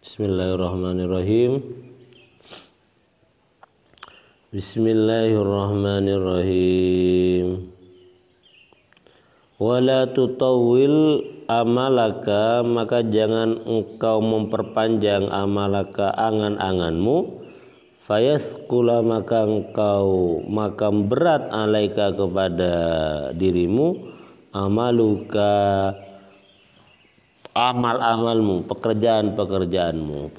Bismillahirrahmanirrahim. Bismillahirrahmanirrahim. Wala tutawwil amalaka, maka jangan engkau memperpanjang amalaka angan-anganmu. Fayasqula, maka berat alaika kepada dirimu amaluka, amal-amalmu, pekerjaanmu.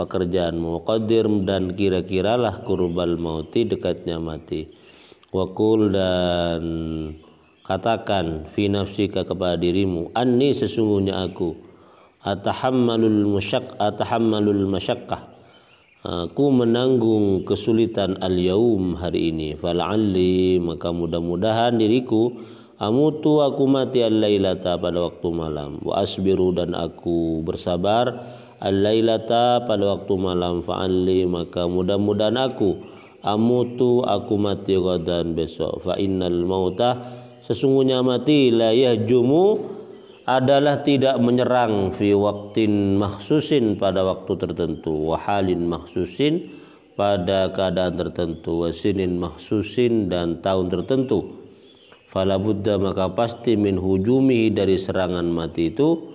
Qadir, dan kira-kiralah kurbal mauti, dekatnya mati. Waqul, dan katakan fi nafsika, kepada dirimu, anni, sesungguhnya aku, atahammalul masyaqqah, aku menanggung kesulitan al-yaum, hari ini. Fala'alli, maka mudah-mudahan diriku, amutu, aku mati al-lailata, pada waktu malam. Wa asbiru, dan aku bersabar al-lailata, pada waktu malam. Fa'alli, maka mudah-mudahan aku amutu, aku mati ghadan, besok. Fa innal mauta, sesungguhnya mati, la yahjumu, adalah tidak menyerang, fi waktin mahsusin, pada waktu tertentu, wahalin mahsusin, pada keadaan tertentu, wasinin mahsusin, dan tahun tertentu. Fala budda, maka pasti, min hujumi, dari serangan mati itu.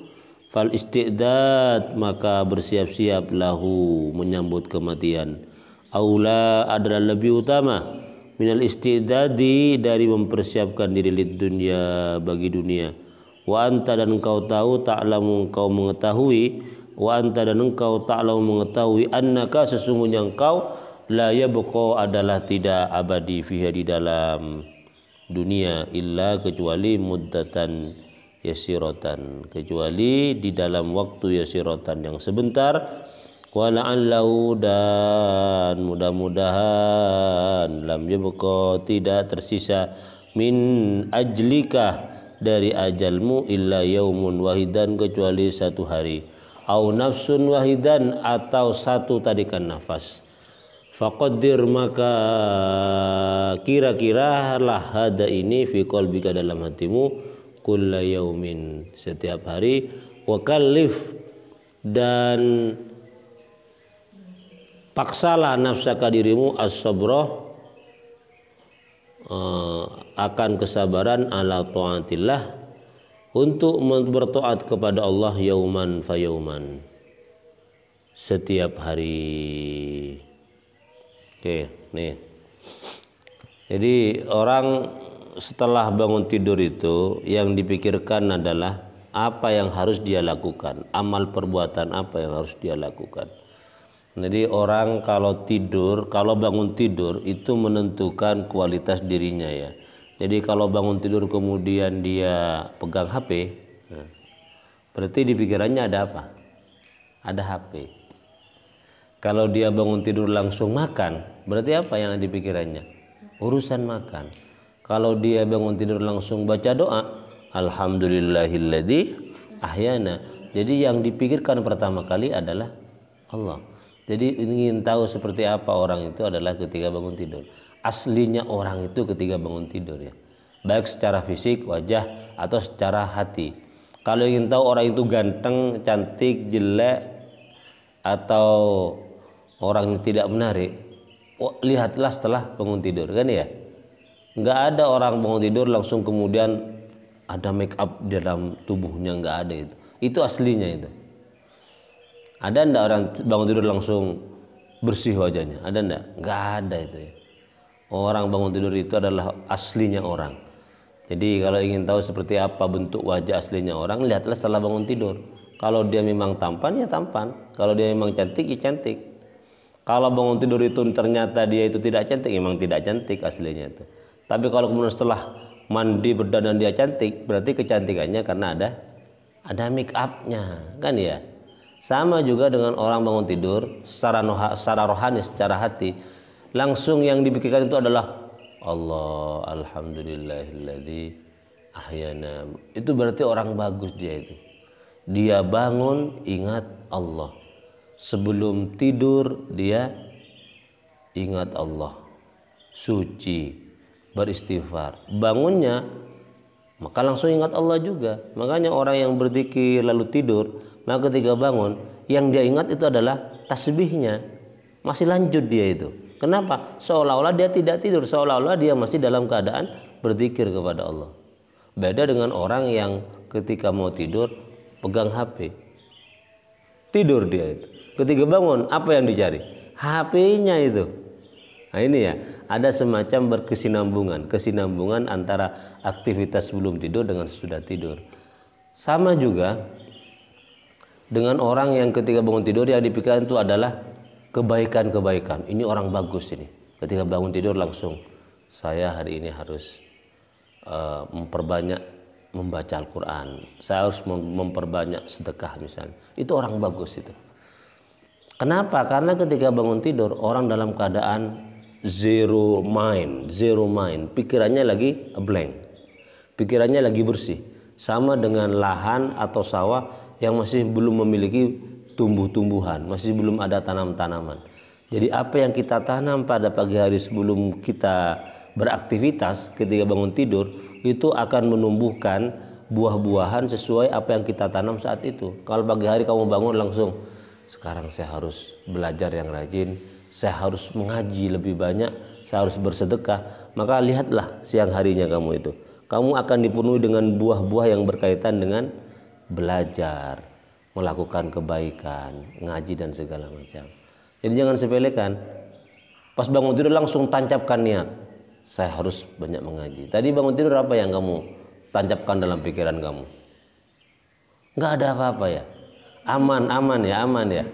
Fal isti'dad, maka bersiap-siap, lahu, menyambut kematian. Aula, adalah lebih utama, minal isti'dadi, dari mempersiapkan diri lid dunya, bagi dunia. Wa anta, dan engkau tahu, ta'lamu, engkau mengetahui, wa anta, dan engkau ta'lamu, mengetahui, annaka, sesungguhnya engkau, la yabqa, adalah tidak abadi, fiha, di dalam dunia, illa, kecuali muddatan yasiratan, kecuali di dalam waktu yasiratan, yang sebentar. Wa la'allahu, dan mudah-mudahan, lam yabqa, tidak tersisa, min ajlika, dari ajalmu, illa yaumun wahidan, kecuali satu hari. Au nafsun wahidan, atau satu tarikan nafas. Faqaddir, maka kira-kiralah, hada ini, fi qalbika, dalam hatimu, kulla yaumin, setiap hari. Wa kallif, dan paksalah nafsaka, dirimu, as-sabrah, akan kesabaran, ala ta'atillah, untuk bertaat kepada Allah, yauman fa yauman, setiap hari. Oke, nih. Jadi orang setelah bangun tidur itu, yang dipikirkan adalah apa yang harus dia lakukan, amal perbuatan apa yang harus dia lakukan. Jadi orang kalau bangun tidur itu menentukan kualitas dirinya, ya. Jadi kalau bangun tidur kemudian dia pegang HP, berarti di pikirannya ada apa? Ada HP. Kalau dia bangun tidur langsung makan, berarti apa yang ada di pikirannya? Urusan makan. Kalau dia bangun tidur langsung baca doa, alhamdulillahilladzi ahyana, jadi yang dipikirkan pertama kali adalah Allah. Jadi ingin tahu seperti apa orang itu adalah ketika bangun tidur. Aslinya orang itu ketika bangun tidur, ya. Baik secara fisik, wajah, atau secara hati. Kalau ingin tahu orang itu ganteng, cantik, jelek, atau orang yang tidak menarik, lihatlah setelah bangun tidur, kan, ya. Nggak ada orang bangun tidur langsung kemudian ada make up dalam tubuhnya, nggak ada itu. Itu aslinya itu. Ada ndak orang bangun tidur langsung bersih wajahnya? Ada ndak? Nggak ada itu, ya. Orang bangun tidur itu adalah aslinya orang. Jadi kalau ingin tahu seperti apa bentuk wajah aslinya orang, lihatlah setelah bangun tidur. Kalau dia memang tampan, ya tampan. Kalau dia memang cantik, ya cantik. Kalau bangun tidur itu ternyata dia itu tidak cantik, memang tidak cantik aslinya itu. Tapi kalau kemudian setelah mandi berdandan dia cantik, berarti kecantikannya karena ada make up-nya, kan, ya. Sama juga dengan orang bangun tidur secara rohani, secara hati, langsung yang dipikirkan itu adalah Allah, alhamdulillahilladzi ahyana. Itu berarti orang bagus dia itu. Dia bangun ingat Allah. Sebelum tidur dia ingat Allah. Suci, beristighfar. Bangunnya maka langsung ingat Allah juga. Makanya orang yang berzikir lalu tidur, maka ketika bangun yang dia ingat itu adalah tasbihnya, masih lanjut dia itu. Kenapa? Seolah-olah dia tidak tidur, seolah-olah dia masih dalam keadaan berzikir kepada Allah. Beda dengan orang yang ketika mau tidur pegang HP, tidur dia itu. Ketika bangun apa yang dicari? HP-nya itu. Nah ini ya, ada semacam kesinambungan antara aktivitas sebelum tidur dengan sesudah tidur. Sama juga dengan orang yang ketika bangun tidur yang dipikirkan itu adalah kebaikan-kebaikan. Ini orang bagus ini. Ketika bangun tidur langsung, saya hari ini harus memperbanyak membaca Al-Quran. Saya harus memperbanyak sedekah misalnya. Itu orang bagus itu. Kenapa? Karena ketika bangun tidur orang dalam keadaan zero mind, pikirannya lagi blank, pikirannya lagi bersih, sama dengan lahan atau sawah yang masih belum memiliki tumbuh-tumbuhan, masih belum ada tanam-tanaman. Jadi apa yang kita tanam pada pagi hari sebelum kita beraktivitas ketika bangun tidur itu akan menumbuhkan buah-buahan sesuai apa yang kita tanam saat itu. Kalau pagi hari kamu bangun langsung, sekarang saya harus belajar yang rajin, saya harus mengaji lebih banyak, saya harus bersedekah, maka lihatlah siang harinya kamu itu. Kamu akan dipenuhi dengan buah-buah yang berkaitan dengan belajar, melakukan kebaikan, ngaji dan segala macam. Jadi jangan sepelekan. Pas bangun tidur langsung tancapkan niat, saya harus banyak mengaji. Tadi bangun tidur apa yang kamu tancapkan dalam pikiran kamu? Enggak ada apa-apa ya. Aman ya.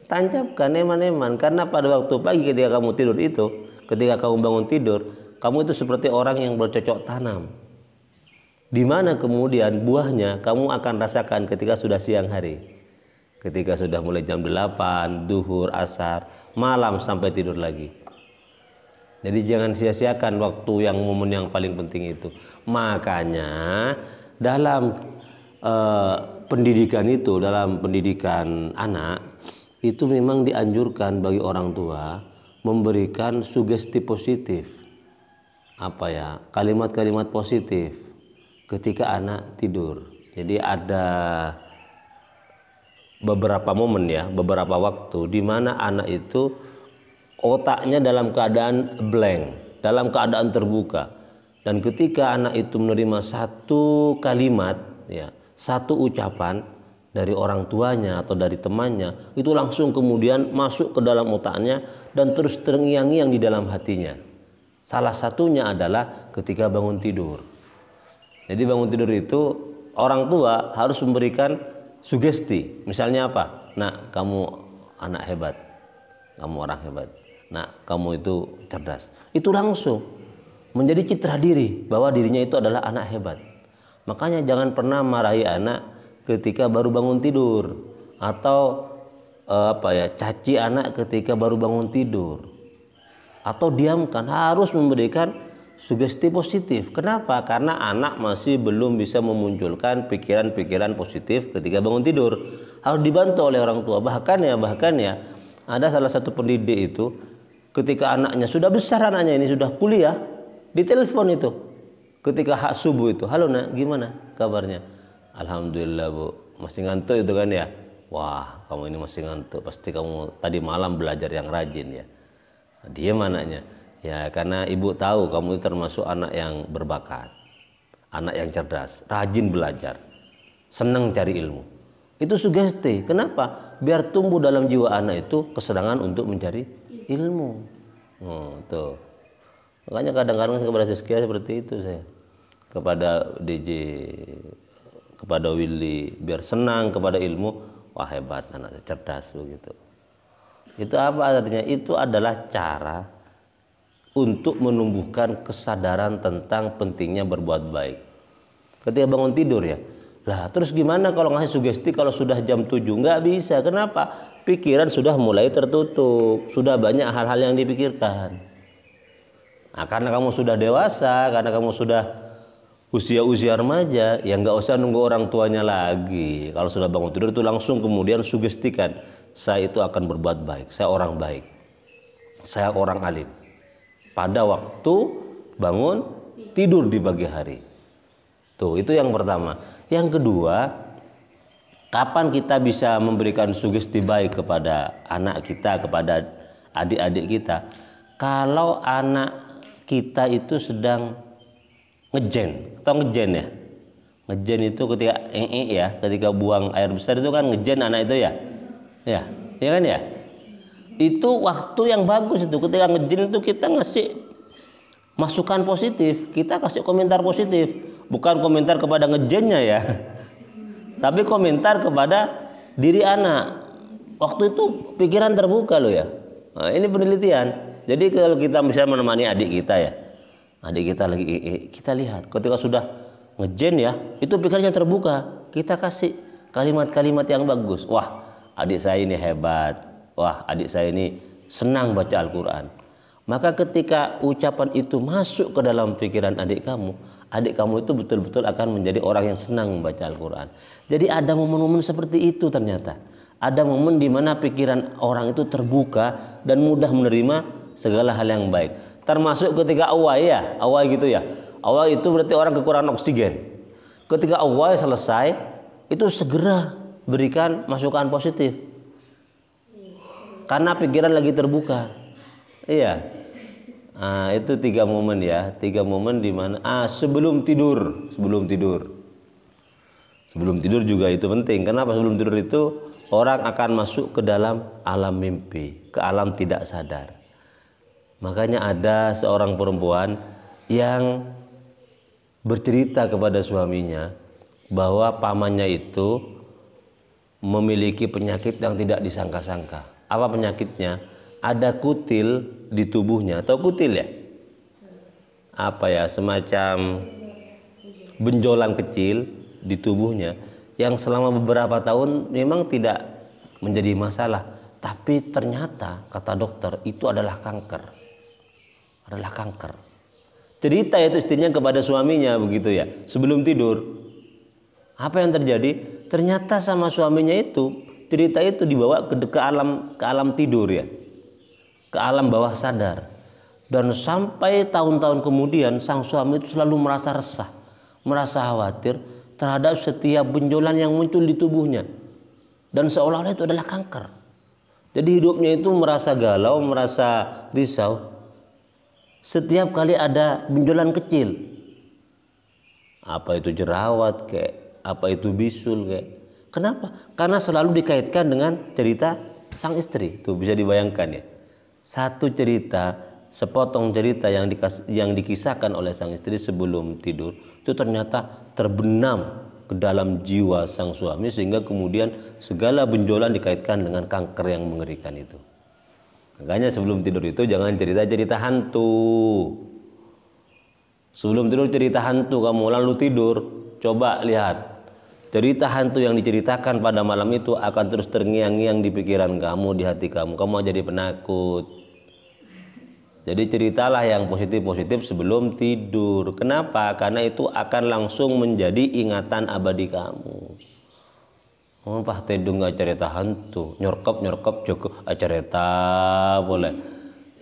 Tancapkan eman-eman, karena pada waktu pagi ketika kamu tidur itu, ketika kamu bangun tidur, kamu itu seperti orang yang bercocok tanam. Di mana kemudian buahnya kamu akan rasakan ketika sudah siang hari. Ketika sudah mulai jam 8, duhur, asar, malam sampai tidur lagi. Jadi jangan sia-siakan waktu yang momen yang paling penting itu. Makanya dalam pendidikan itu, dalam pendidikan anak itu memang dianjurkan bagi orang tua memberikan sugesti positif, kalimat-kalimat positif ketika anak tidur. Jadi ada beberapa momen ya, beberapa waktu di mana anak itu otaknya dalam keadaan blank, dalam keadaan terbuka, dan ketika anak itu menerima satu kalimat ya, satu ucapan dari orang tuanya atau dari temannya, itu langsung kemudian masuk ke dalam otaknya dan terus terngiang-ngiang di dalam hatinya. Salah satunya adalah ketika bangun tidur. Jadi bangun tidur itu orang tua harus memberikan sugesti. Misalnya apa? Nak, kamu anak hebat, kamu orang hebat. Nak, kamu itu cerdas. Itu langsung menjadi citra diri bahwa dirinya itu adalah anak hebat. Makanya jangan pernah marahi anak ketika baru bangun tidur, atau caci anak ketika baru bangun tidur, atau diamkan. Harus memberikan sugesti positif. Kenapa? Karena anak masih belum bisa memunculkan pikiran-pikiran positif ketika bangun tidur. Harus dibantu oleh orang tua. Bahkan ya ada salah satu pendidik itu ketika anaknya sudah besar, anaknya ini sudah kuliah, ditelepon itu ketika hak subuh itu, halo nak, gimana kabarnya? Alhamdulillah bu, masih ngantuk itu kan ya. Wah, kamu ini masih ngantuk, pasti kamu tadi malam belajar yang rajin ya. Dia anaknya ya, karena ibu tahu kamu itu termasuk anak yang berbakat, anak yang cerdas, rajin belajar, senang cari ilmu. Itu sugesti. Kenapa? Biar tumbuh dalam jiwa anak itu kesenangan untuk mencari ilmu. Tuh. Makanya kadang-kadang kepada Zizkia seperti itu saya, kepada DJ, kepada Willy, biar senang kepada ilmu. Wah hebat anak, cerdas begitu. Itu apa artinya? Itu adalah cara untuk menumbuhkan kesadaran tentang pentingnya berbuat baik. Ketika bangun tidur ya, lah terus gimana kalau ngasih sugesti kalau sudah jam 7? Nggak bisa. Kenapa? Pikiran sudah mulai tertutup, sudah banyak hal-hal yang dipikirkan. Nah, karena kamu sudah dewasa, karena kamu sudah usia remaja, ya nggak usah nunggu orang tuanya lagi. Kalau sudah bangun tidur itu langsung kemudian sugestikan, saya itu akan berbuat baik, saya orang baik, saya orang alim. Pada waktu bangun tidur di pagi hari. Tuh, itu yang pertama. Yang kedua, Kapan kita bisa memberikan sugesti baik kepada anak kita, kepada adik-adik kita? Kalau anak kita itu sedang ngejen, atau ngejen ya? Ngejen itu ketika ya, ketika buang air besar itu kan ngejen anak itu ya? Ya kan ya? Itu waktu yang bagus itu, ketika ngejen itu kita ngasih masukan positif, kita kasih komentar positif, bukan komentar kepada ngejennya ya, tapi komentar kepada diri anak. Waktu itu pikiran terbuka loh ya. Nah, ini penelitian. Jadi kalau kita misalnya menemani adik kita ya, adik kita lagi kita lihat ketika sudah ngejen ya, itu pikirannya terbuka, kita kasih kalimat-kalimat yang bagus. Wah, adik saya ini hebat. Wah, adik saya ini senang baca Al-Quran. Maka ketika ucapan itu masuk ke dalam pikiran adik kamu itu betul-betul akan menjadi orang yang senang membaca Al-Quran. Jadi ada momen-momen seperti itu ternyata. Ada momen di mana pikiran orang itu terbuka dan mudah menerima segala hal yang baik. Termasuk ketika awal gitu ya. Awal itu berarti orang kekurangan oksigen. Ketika awal selesai, itu segera berikan masukan positif. Karena pikiran lagi terbuka. Iya. Nah, itu 3 momen ya. 3 momen di mana sebelum tidur. Sebelum tidur juga itu penting. Kenapa sebelum tidur itu orang akan masuk ke dalam alam mimpi, ke alam tidak sadar. Makanya ada seorang perempuan yang bercerita kepada suaminya bahwa pamannya itu memiliki penyakit yang tidak disangka-sangka. Apa penyakitnya? Ada kutil di tubuhnya. Tahu kutil ya? Apa ya? Semacam benjolan kecil di tubuhnya yang selama beberapa tahun memang tidak menjadi masalah. Tapi ternyata kata dokter itu adalah kanker. Adalah kanker. Cerita itu istrinya kepada suaminya begitu ya. Sebelum tidur. Apa yang terjadi? Ternyata sama suaminya itu cerita itu dibawa ke alam tidur ya, ke alam bawah sadar, dan sampai tahun-tahun kemudian sang suami itu selalu merasa resah, merasa khawatir terhadap setiap benjolan yang muncul di tubuhnya, dan seolah-olah itu adalah kanker. Jadi hidupnya itu merasa galau, merasa risau setiap kali ada benjolan kecil, apa itu jerawat kayak, apa itu bisul kayak. Kenapa? Karena selalu dikaitkan dengan cerita sang istri. Tuh bisa dibayangkan ya. Satu cerita, sepotong cerita yang dikisahkan oleh sang istri sebelum tidur itu ternyata terbenam ke dalam jiwa sang suami sehingga kemudian segala benjolan dikaitkan dengan kanker yang mengerikan itu. Makanya sebelum tidur itu jangan cerita-cerita hantu. Sebelum tidur cerita hantu kamu lalu tidur, coba lihat. Cerita hantu yang diceritakan pada malam itu akan terus terngiang-ngiang di pikiran kamu, di hati kamu. Kamu jadi penakut. Jadi ceritalah yang positif-positif sebelum tidur. Kenapa? Karena itu akan langsung menjadi ingatan abadi kamu. Oh, Pak Tedung nggak cerita hantu, nyorkop cukup cerita boleh.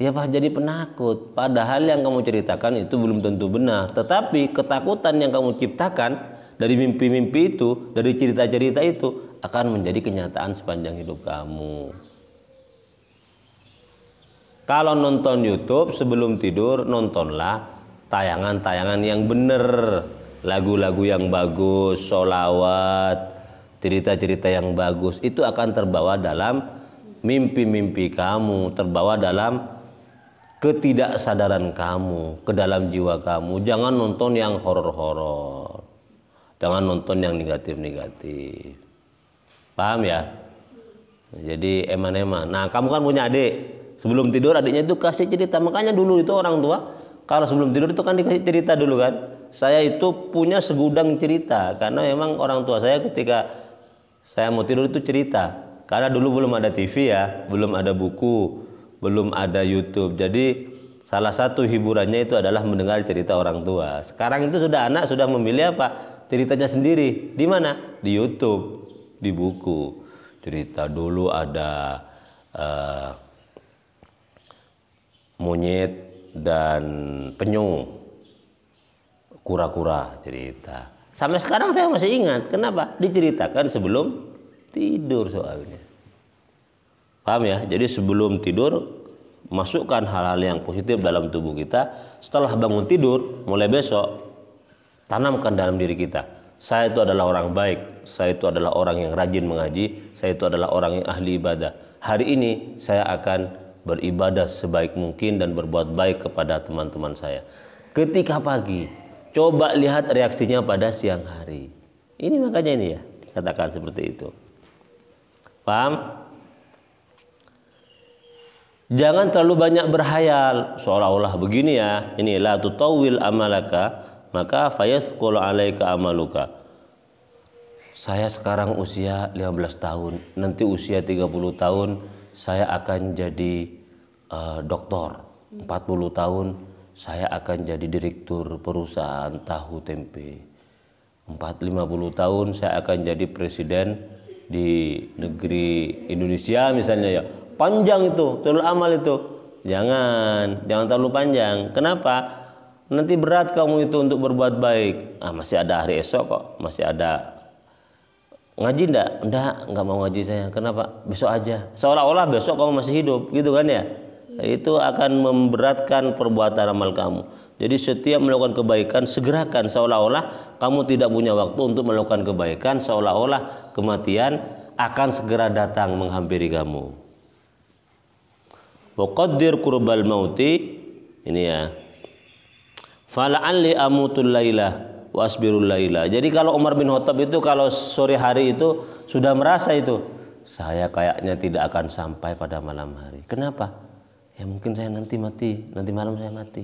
Ya Pak jadi penakut. Padahal yang kamu ceritakan itu belum tentu benar. Tetapi ketakutan yang kamu ciptakan dari mimpi-mimpi itu, dari cerita-cerita itu akan menjadi kenyataan sepanjang hidup kamu. Kalau nonton YouTube sebelum tidur, nontonlah tayangan-tayangan yang benar, lagu-lagu yang bagus, sholawat, cerita-cerita yang bagus. Itu akan terbawa dalam mimpi-mimpi kamu, terbawa dalam ketidaksadaran kamu, ke dalam jiwa kamu. Jangan nonton yang horor-horor. Jangan nonton yang negatif-negatif. Paham ya? Jadi eman-eman. Nah kamu kan punya adik. Sebelum tidur adiknya itu kasih cerita. Makanya dulu itu orang tua kalau sebelum tidur itu kan dikasih cerita dulu kan. Saya itu punya segudang cerita. Karena memang orang tua saya ketika saya mau tidur itu cerita. Karena dulu belum ada TV ya. Belum ada buku. Belum ada YouTube. Jadi salah satu hiburannya itu adalah mendengar cerita orang tua. Sekarang itu sudah anak sudah memilih apa? Ceritanya sendiri. Di mana? Di YouTube, di buku. Cerita dulu ada monyet dan penyu, kura-kura cerita. Sampai sekarang saya masih ingat. Kenapa? Diceritakan sebelum Tidur soalnya. Paham ya? Jadi sebelum tidur masukkan hal-hal yang positif dalam tubuh kita. Setelah bangun tidur, mulai besok tanamkan dalam diri kita, saya itu adalah orang baik, saya itu adalah orang yang rajin mengaji, saya itu adalah orang yang ahli ibadah. Hari ini saya akan beribadah sebaik mungkin dan berbuat baik kepada teman-teman saya. Ketika pagi, coba lihat reaksinya pada siang hari. Ini makanya ini ya, dikatakan seperti itu. Paham? Jangan terlalu banyak berhayal seolah-olah begini ya. Ini la tutawwil amalaka maka fayasqul alaika amaluka. Saya sekarang usia 15 tahun, nanti usia 30 tahun saya akan jadi doktor. 40 tahun saya akan jadi direktur perusahaan tahu tempe. 50 tahun saya akan jadi presiden di negeri Indonesia misalnya ya. Panjang itu, terlalu amal itu. Jangan terlalu panjang. Kenapa? Nanti berat kamu itu untuk berbuat baik. Masih ada hari esok kok, masih ada. Ngaji enggak mau ngaji saya. Kenapa? Besok aja. Seolah-olah besok kamu masih hidup, gitu kan ya? Itu akan memberatkan perbuatan amal kamu. Jadi setiap melakukan kebaikan segerakan, seolah-olah kamu tidak punya waktu untuk melakukan kebaikan, seolah-olah kematian akan segera datang menghampiri kamu. Waqaddir qurbal mauti, ini ya. Fala'alli amutul lailah wa asbirul lailah. Jadi kalau Umar bin Khattab itu kalau sore hari itu sudah merasa itu, saya kayaknya tidak akan sampai pada malam hari. Kenapa? Ya mungkin saya nanti mati, nanti malam saya mati.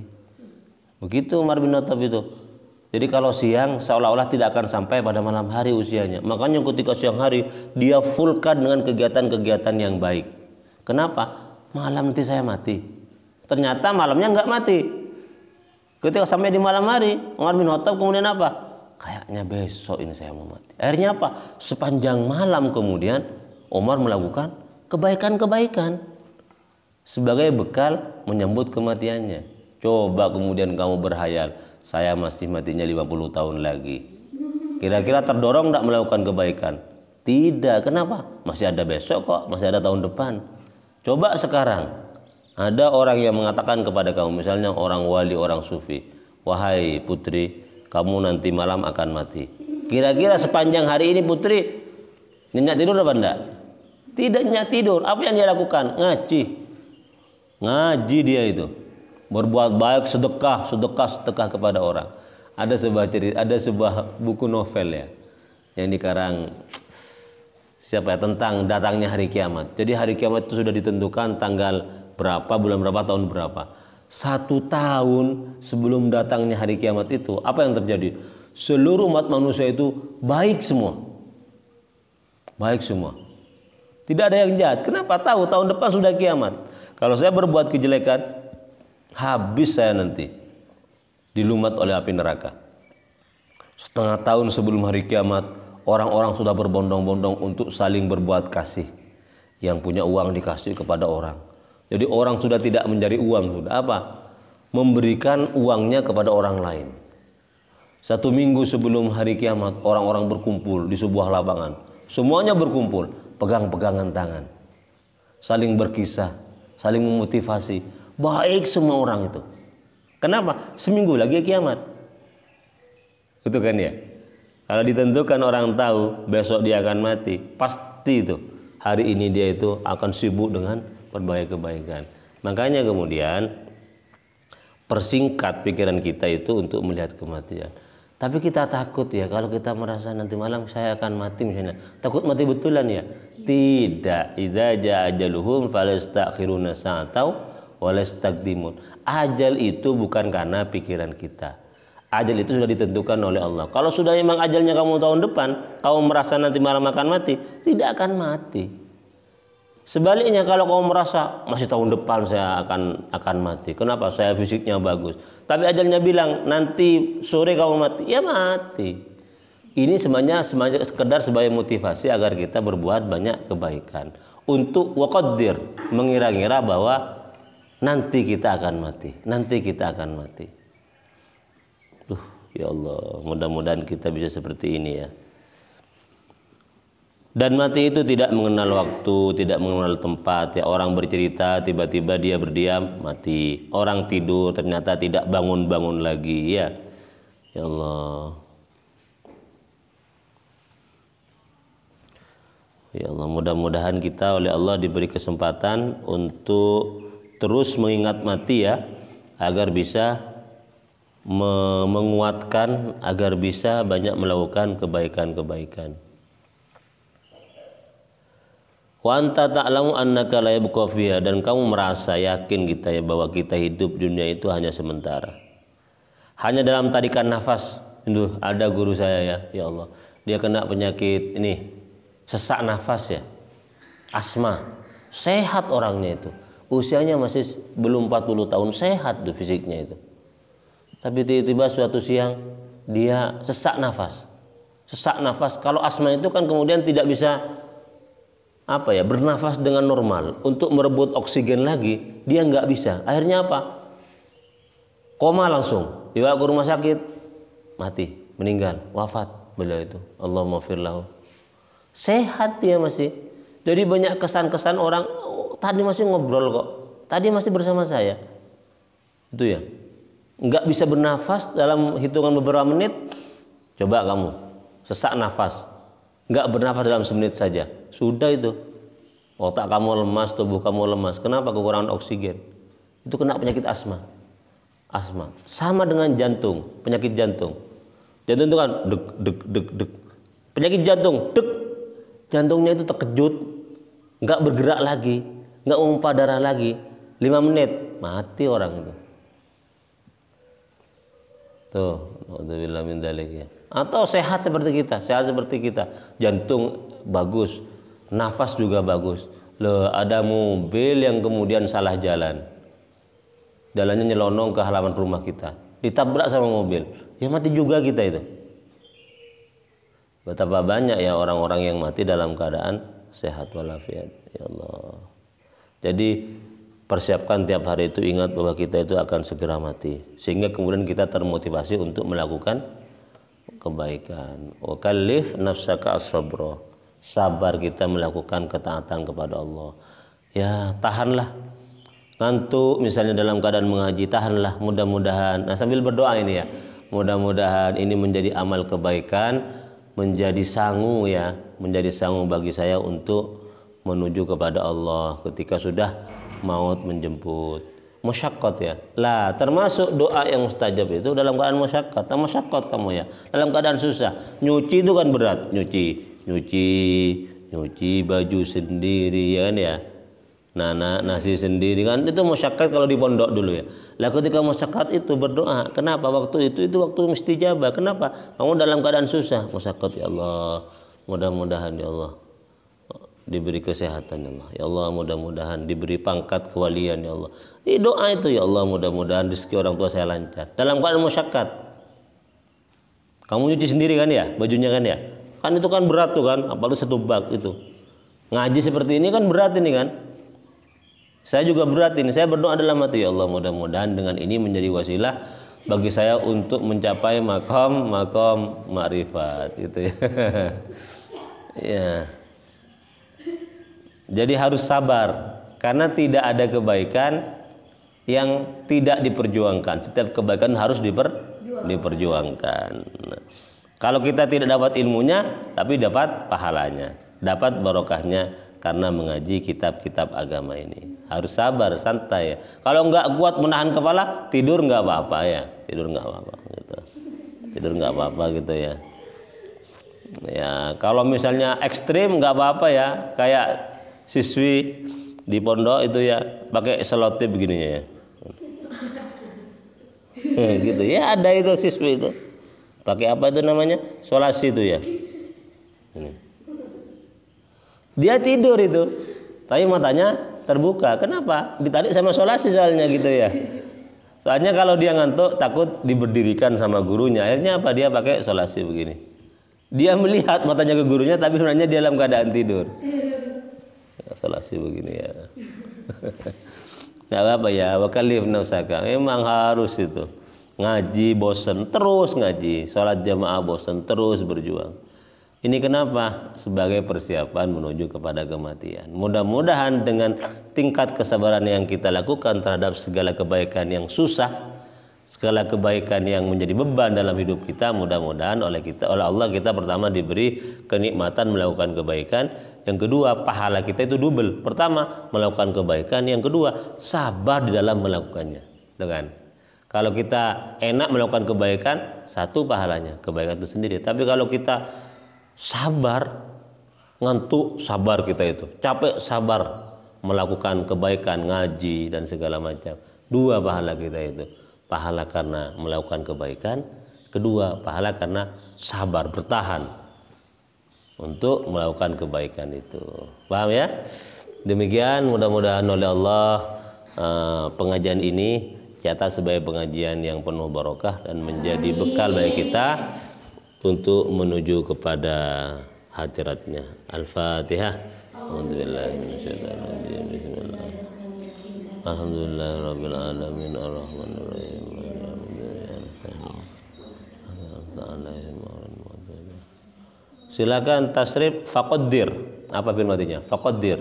Begitu Umar bin Khattab itu. Jadi kalau siang seolah-olah tidak akan sampai pada malam hari usianya. Makanya ketika siang hari dia fullkan dengan kegiatan-kegiatan yang baik. Kenapa? Malam nanti saya mati. Ternyata malamnya enggak mati. Ketika sampai di malam hari, Umar bin Khattab kemudian apa? Kayaknya besok ini saya mau mati. Akhirnya apa? Sepanjang malam kemudian Umar melakukan kebaikan-kebaikan sebagai bekal menyambut kematiannya. Coba kemudian kamu berhayal, saya masih matinya 50 tahun lagi. Kira-kira terdorong enggak melakukan kebaikan? Tidak. Kenapa? Masih ada besok kok, masih ada tahun depan. Coba sekarang ada orang yang mengatakan kepada kamu, misalnya orang wali, orang sufi, wahai putri, kamu nanti malam akan mati. Kira-kira sepanjang hari ini putri nyenyak tidur apa enggak? Tidak nyenyak tidur. Apa yang dia lakukan? Ngaji dia itu. Berbuat baik, sedekah kepada orang. Ada sebuah cerita, ada sebuah buku novel ya yang dikarang siapa ya, tentang datangnya hari kiamat. Jadi hari kiamat itu sudah ditentukan tanggal berapa, bulan berapa, tahun berapa. 1 tahun sebelum datangnya hari kiamat itu, apa yang terjadi? Seluruh umat manusia itu baik semua. Baik semua. Tidak ada yang jahat. Kenapa? Tahu tahun depan sudah kiamat. Kalau saya berbuat kejelekan, habis saya nanti dilumat oleh api neraka. Setengah tahun sebelum hari kiamat, orang-orang sudah berbondong-bondong untuk saling berbuat kasih. Yang punya uang dikasih kepada orang. Jadi orang sudah tidak mencari uang, sudah apa? Memberikan uangnya kepada orang lain. 1 minggu sebelum hari kiamat, orang-orang berkumpul di sebuah lapangan. Semuanya berkumpul, pegang-pegangan tangan. Saling berkisah, saling memotivasi. Baik semua orang itu. Kenapa? Seminggu lagi kiamat. Itu kan ya? Kalau ditentukan orang tahu besok dia akan mati, pasti itu hari ini dia itu akan sibuk dengan berbagai kebaikan. Makanya kemudian persingkat pikiran kita itu untuk melihat kematian. Tapi kita takut ya kalau kita merasa nanti malam saya akan mati misalnya. Takut mati betulan ya? Tidak. Idza jaa ajaluhum falastakhiruna sa'atau walastaqdimun. Ajal itu bukan karena pikiran kita. Ajal itu sudah ditentukan oleh Allah. Kalau sudah memang ajalnya kamu tahun depan, kamu merasa nanti malam akan mati, tidak akan mati. Sebaliknya kalau kamu merasa masih tahun depan saya akan mati. Kenapa? Saya fisiknya bagus. Tapi ajalnya bilang nanti sore kamu mati, ya mati. Ini sebenarnya sekedar sebagai motivasi agar kita berbuat banyak kebaikan. Untuk waqaddir, mengira-ngira bahwa nanti kita akan mati. Nanti kita akan mati. Ya Allah, mudah-mudahan kita bisa seperti ini ya. Dan mati itu tidak mengenal waktu, tidak mengenal tempat. Ya, orang bercerita, tiba-tiba dia berdiam, mati. Orang tidur, ternyata tidak bangun-bangun lagi. Ya, ya Allah. Ya Allah, mudah-mudahan kita oleh Allah diberi kesempatan untuk terus mengingat mati ya, agar bisa menguatkan, agar bisa banyak melakukan kebaikan-kebaikan. Wa anta ta'lamu annaka la yabqa fiha, dan kamu merasa yakin kita ya bahwa kita hidup dunia itu hanya sementara. Hanya dalam tarikan nafas. Itu ada guru saya ya Allah. Dia kena penyakit ini, sesak nafas ya. Asma. Sehat orangnya itu. Usianya masih belum 40 tahun, sehat tuh fisiknya itu. Tapi tiba-tiba suatu siang dia sesak nafas. Sesak nafas. Kalau asma itu kan kemudian tidak bisa bernafas dengan normal. Untuk merebut oksigen lagi dia nggak bisa. Akhirnya apa? Koma langsung, dibawa ke rumah sakit, mati, meninggal, wafat beliau itu. Allahumma firlahu. Sehat dia masih. Jadi banyak kesan-kesan orang, tadi masih ngobrol kok, tadi masih bersama saya. Itu ya. Nggak bisa bernafas dalam hitungan beberapa menit. Coba kamu sesak nafas, nggak bernafas dalam semenit saja, sudah itu otak kamu lemas, tubuh kamu lemas. Kenapa? Kekurangan oksigen. Itu kena penyakit asma. Asma sama dengan jantung, penyakit jantung. Jantung itu kan deg deg deg deg. Penyakit jantung, deg. Jantungnya itu terkejut, nggak bergerak lagi, nggak memompa darah lagi. 5 menit mati orang itu. Tuh, alhamdulillah min dzalik ya. Atau sehat seperti kita, jantung bagus, nafas juga bagus. Loh, ada mobil yang kemudian salah jalan. Jalannya nyelonong ke halaman rumah kita, ditabrak sama mobil, ya mati juga kita itu. Betapa banyak ya orang-orang yang mati dalam keadaan sehat walafiat. Ya Allah. Jadi persiapkan tiap hari itu, ingat bahwa kita itu akan segera mati, sehingga kemudian kita termotivasi untuk melakukan kebaikan. Wa kallif nafsaka as-sabra. Sabar kita melakukan ketaatan kepada Allah. Ya, tahanlah. Ngantuk misalnya dalam keadaan mengaji, tahanlah, mudah-mudahan. Nah, sambil berdoa ini ya. Mudah-mudahan ini menjadi amal kebaikan, menjadi sangu ya, menjadi sangu bagi saya untuk menuju kepada Allah ketika sudah maut menjemput. Musyaqqat ya. Lah, termasuk doa yang mustajab itu dalam keadaan musyaqqat. Musyaqqat kamu ya. Dalam keadaan susah. Nyuci itu kan berat, nyuci baju sendiri ya kan ya. Nasi sendiri kan itu musyaqqat kalau di pondok dulu ya. Lah ketika musyaqqat itu berdoa, kenapa waktu itu waktu mustajabah? Kenapa? Kamu dalam keadaan susah, musyaqqat ya Allah. Mudah-mudahan ya Allah diberi kesehatan ya Allah. Ya Allah, mudah-mudahan diberi pangkat kewalian ya Allah. Ini doa itu ya Allah, mudah-mudahan rezeki orang tua saya lancar. Dalam keadaan musyaqqat. Kamu nyuci sendiri kan ya, bajunya kan ya. Kan itu kan berat tuh kan, apalagi satu bak itu. Ngaji seperti ini kan berat ini kan. Saya juga berat ini. Saya berdoa dalam hati, ya Allah, mudah-mudahan dengan ini menjadi wasilah bagi saya untuk mencapai makom ma'rifat gitu ya. Ya. Jadi harus sabar karena tidak ada kebaikan yang tidak diperjuangkan. Setiap kebaikan harus diperjuangkan. Nah, kalau kita tidak dapat ilmunya tapi dapat pahalanya, dapat barokahnya karena mengaji kitab-kitab agama ini. Harus sabar, santai ya. Kalau nggak kuat menahan kepala, tidur nggak apa-apa ya. Tidur nggak apa-apa gitu. Tidur nggak apa-apa gitu ya. Ya, kalau misalnya ekstrim nggak apa-apa ya. Kayak siswi di pondok itu ya, pakai selotip begini ya. Gitu ya, ada itu siswi itu. Pakai apa itu namanya? Solasi itu ya. Ini. Dia tidur itu, tapi matanya terbuka. Kenapa? Ditarik sama solasi soalnya gitu ya. Soalnya kalau dia ngantuk takut diberdirikan sama gurunya. Akhirnya apa? Dia pakai solasi begini. Dia melihat matanya ke gurunya, tapi sebenarnya dia dalam keadaan tidur. Solasi begini ya. Nggak apa ya. Wakallif nafsaka. Memang harus itu. Ngaji bosen terus ngaji. Sholat jamaah bosen terus berjuang. Ini kenapa? Sebagai persiapan menuju kepada kematian. Mudah-mudahan dengan tingkat kesabaran yang kita lakukan terhadap segala kebaikan yang susah, segala kebaikan yang menjadi beban dalam hidup kita, mudah-mudahan oleh Allah kita pertama diberi kenikmatan melakukan kebaikan, yang kedua pahala kita itu double. Pertama melakukan kebaikan, yang kedua sabar di dalam melakukannya. Dengan kalau kita enak melakukan kebaikan, satu pahalanya kebaikan itu sendiri. Tapi kalau kita sabar, ngantuk sabar kita itu, capek sabar melakukan kebaikan, ngaji dan segala macam, dua pahala kita itu. Pahala karena melakukan kebaikan, kedua pahala karena sabar bertahan untuk melakukan kebaikan itu. Paham ya? Demikian mudah-mudahan oleh Allah pengajian ini catat sebagai pengajian yang penuh barokah dan menjadi bekal bagi kita untuk menuju kepada hadiratnya. Al-Fatihah. Bismillah. Alhamdulillahirabbil alamin arrahmanir rahim. Silakan tasrif faqaddir. Apa firmanya? Faqaddir.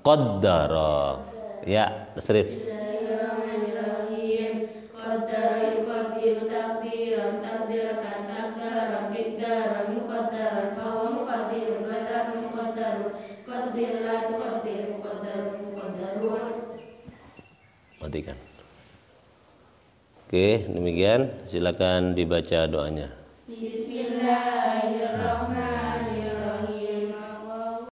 Qaddara. Ya, tasrif. Matikan. Oke, demikian. Silakan dibaca doanya. Bismillah.